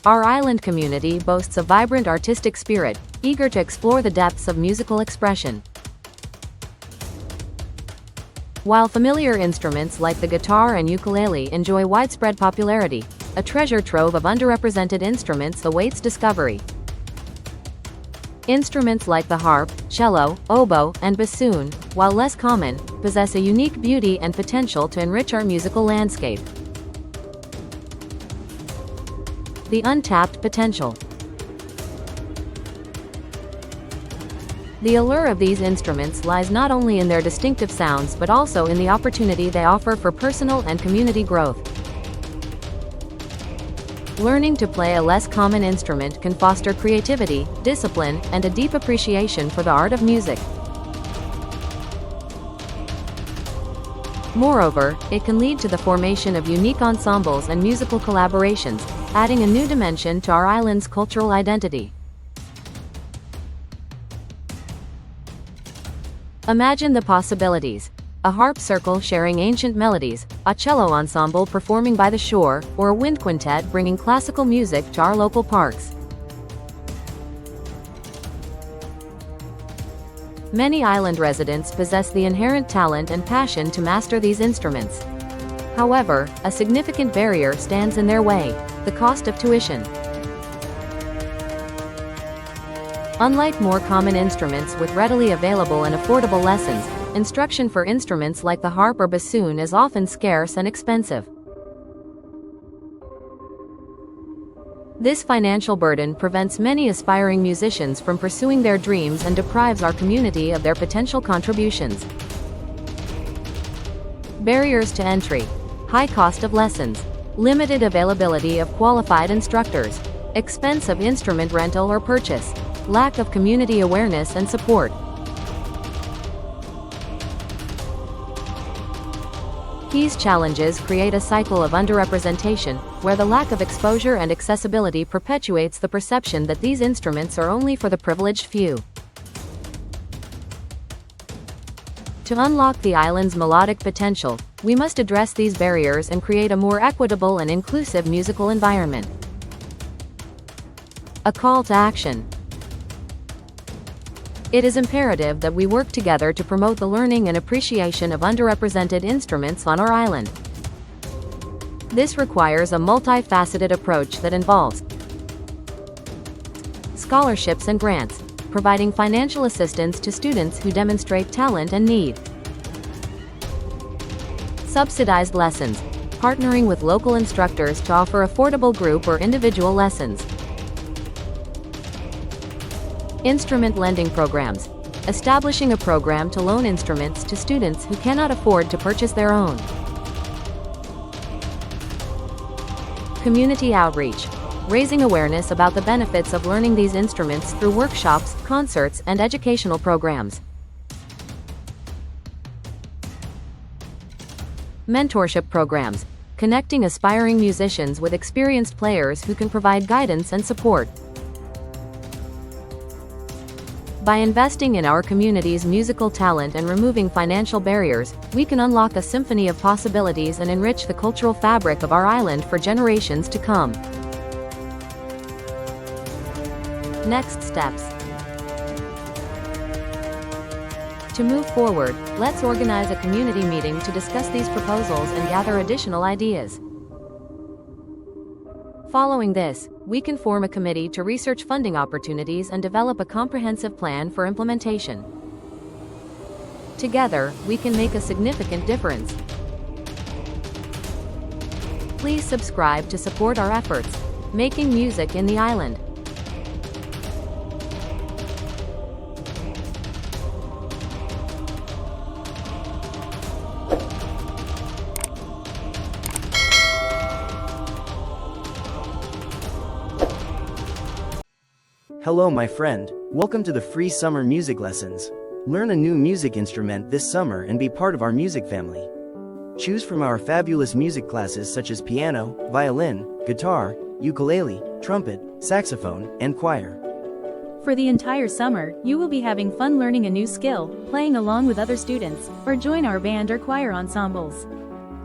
Our island community boasts a vibrant artistic spirit, eager to explore the depths of musical expression. While familiar instruments like the guitar and ukulele enjoy widespread popularity, a treasure trove of underrepresented instruments awaits discovery. Instruments like the harp, cello, oboe, and bassoon, while less common, possess a unique beauty and potential to enrich our musical landscape. The untapped potential. The allure of these instruments lies not only in their distinctive sounds but also in the opportunity they offer for personal and community growth. Learning to play a less common instrument can foster creativity, discipline, and a deep appreciation for the art of music. Moreover, it can lead to the formation of unique ensembles and musical collaborations, adding a new dimension to our island's cultural identity. Imagine the possibilities. A harp circle sharing ancient melodies, a cello ensemble performing by the shore, or a wind quintet bringing classical music to our local parks. Many island residents possess the inherent talent and passion to master these instruments. However, a significant barrier stands in their way: the cost of tuition. Unlike more common instruments with readily available and affordable lessons, instruction for instruments like the harp or bassoon is often scarce and expensive. This financial burden prevents many aspiring musicians from pursuing their dreams and deprives our community of their potential contributions. Barriers to entry: high cost of lessons, limited availability of qualified instructors, expense of instrument rental or purchase, lack of community awareness and support. These challenges create a cycle of underrepresentation, where the lack of exposure and accessibility perpetuates the perception that these instruments are only for the privileged few. To unlock the island's melodic potential, we must address these barriers and create a more equitable and inclusive musical environment. A call to action. It is imperative that we work together to promote the learning and appreciation of underrepresented instruments on our island. This requires a multifaceted approach that involves scholarships and grants, providing financial assistance to students who demonstrate talent and need. Subsidized lessons, partnering with local instructors to offer affordable group or individual lessons. Instrument lending programs, establishing a program to loan instruments to students who cannot afford to purchase their own. Community outreach, raising awareness about the benefits of learning these instruments through workshops, concerts, and educational programs. Mentorship programs, connecting aspiring musicians with experienced players who can provide guidance and support. By investing in our community's musical talent and removing financial barriers, we can unlock a symphony of possibilities and enrich the cultural fabric of our island for generations to come. Next steps. To move forward, let's organize a community meeting to discuss these proposals and gather additional ideas. Following this, we can form a committee to research funding opportunities and develop a comprehensive plan for implementation. Together, we can make a significant difference. Please subscribe to support our efforts, making music in the island. Hello my friend, welcome to the free summer music lessons. Learn a new music instrument this summer and be part of our music family. Choose from our fabulous music classes such as piano, violin, guitar, ukulele, trumpet, saxophone, and choir. For the entire summer, you will be having fun learning a new skill, playing along with other students, or join our band or choir ensembles.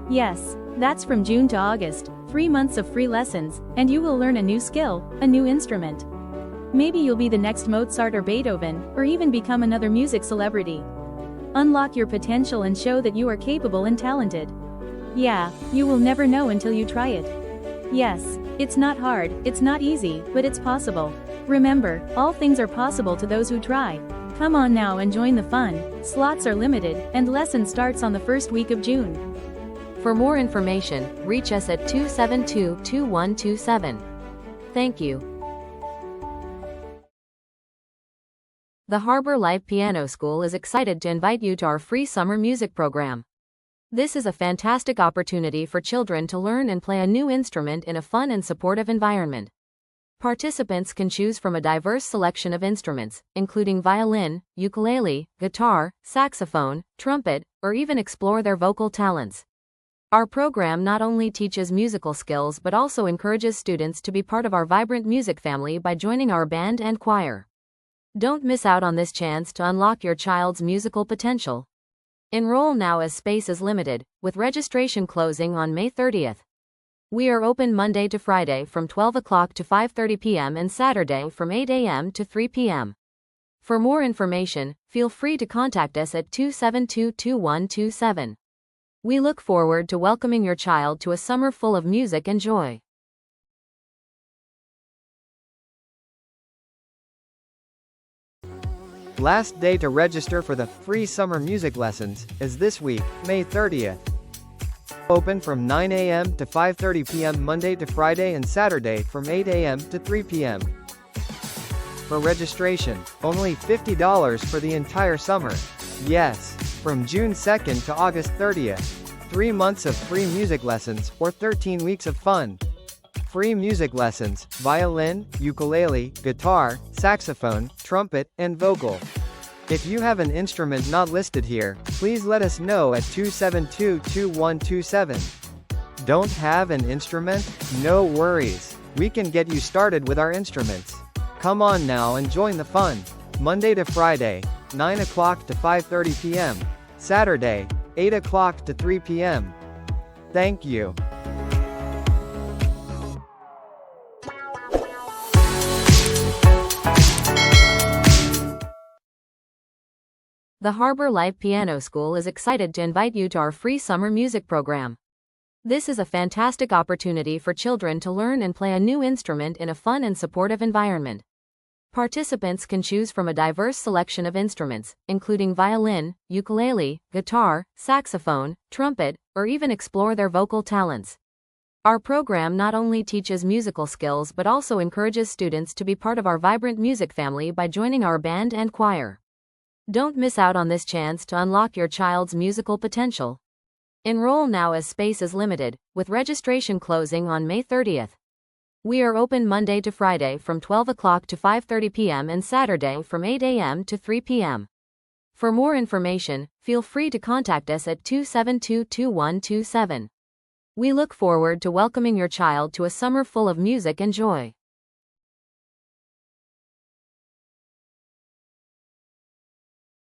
Yes, that's from June to August. 3 months of free lessons, and you will learn a new skill, a new instrument. Maybe you'll be the next Mozart or Beethoven, or even become another music celebrity. Unlock your potential and show that you are capable and talented. Yeah, you will never know until you try it. Yes, it's not hard, it's not easy, but it's possible. Remember, all things are possible to those who try. Come on now and join the fun. Slots are limited, and lesson starts on the first week of June. For more information, reach us at 272-2127. Thank you. The Harbor Live Piano School is excited to invite you to our free summer music program. This is a fantastic opportunity for children to learn and play a new instrument in a fun and supportive environment. Participants can choose from a diverse selection of instruments, including violin, ukulele, guitar, saxophone, trumpet, or even explore their vocal talents. Our program not only teaches musical skills but also encourages students to be part of our vibrant music family by joining our band and choir. Don't miss out on this chance to unlock your child's musical potential. Enroll now as space is limited, with registration closing on May 30th. We are open Monday to Friday from 12 o'clock to 5:30 p.m. and Saturday from 8 a.m. to 3 p.m. For more information, feel free to contact us at 272-2127. We look forward to welcoming your child to a summer full of music and joy. Last day to register for the free summer music lessons is this week, May 30th. Open from 9 a.m. to 5:30 p.m. Monday to Friday and Saturday from 8 a.m. to 3 p.m. For registration, only $50 for the entire summer. Yes, from June 2nd to August 30th. 3 months of free music lessons or 13 weeks of fun. Free music lessons, violin, ukulele, guitar, saxophone, trumpet, and vocal. If you have an instrument not listed here, please let us know at 272-2127. Don't have an instrument? No worries. We can get you started with our instruments. Come on now and join the fun. Monday to Friday, 9 o'clock to 5:30 p.m. Saturday, 8 o'clock to 3 p.m. Thank you. The Harbor Live Piano School is excited to invite you to our free summer music program. This is a fantastic opportunity for children to learn and play a new instrument in a fun and supportive environment. Participants can choose from a diverse selection of instruments, including violin, ukulele, guitar, saxophone, trumpet, or even explore their vocal talents. Our program not only teaches musical skills but also encourages students to be part of our vibrant music family by joining our band and choir. Don't miss out on this chance to unlock your child's musical potential. Enroll now as space is limited, with registration closing on May 30th. We are open Monday to Friday from 12 o'clock to 5:30 p.m. and Saturday from 8 a.m. to 3 p.m. For more information, feel free to contact us at 272-2127. We look forward to welcoming your child to a summer full of music and joy.